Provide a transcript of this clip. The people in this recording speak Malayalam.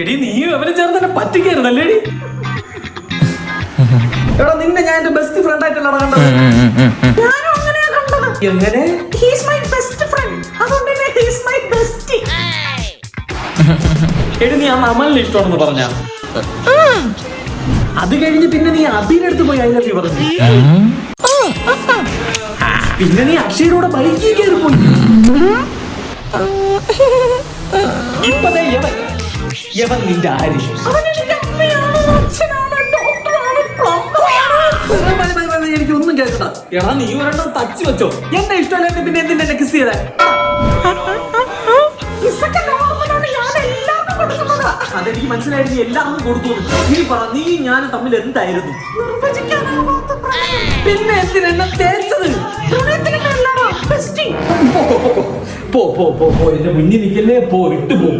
എടി നീയും അവനെ ചേർന്ന് തന്നെ പറ്റിക്കായിരുന്നല്ലേ? എടാ നിന്നെ ഞാൻ എന്റെ ബെസ്റ്റ് ഫ്രണ്ട് ആയിട്ടല്ല കണ്ടത്. ഞാനും അങ്ങനെയാ കണ്ടത്. എങ്ങനെ? He's my best friend. അതുകൊണ്ട് തന്നെ he's my bestie. എടി നീ അന്ന് അമലിനെ ഇഷ്ടമാണെന്ന് പറഞ്ഞ അത് കഴിഞ്ഞ് പിന്നെ നീ അബിയുടെ പോയി ഐ ലവ് യു പറഞ്ഞു. പിന്നെ നീ അക്ഷയുടെ ബൈക്കിൽ കയറി പോയി. ഇപ്പതേ യവൻ നിന്റെ ആര്? എനിക്കൊന്നും കേൾക്കണ്ട. എടാ നീ ഒരെണ്ണം തച്ചു വെച്ചോ. എന്നെ ഇഷ്ടമല്ല പിന്നെ എന്തിനെ എന്നെ കിസ് ചെയ്തേ? അതെനിക്ക് മനസ്സിലായിട്ട് നീ എല്ലാവർക്കും കൊടുത്തു. നീ പറ, നീ ഞാനും തമ്മിൽ എന്തായിരുന്നു? പിന്നെ എന്തിനെന്നെ തേച്ചത്? പോ എന്റെ മുന്നിൽ നിൽക്കല്ലേ, പോ, വിട്ടു പോ.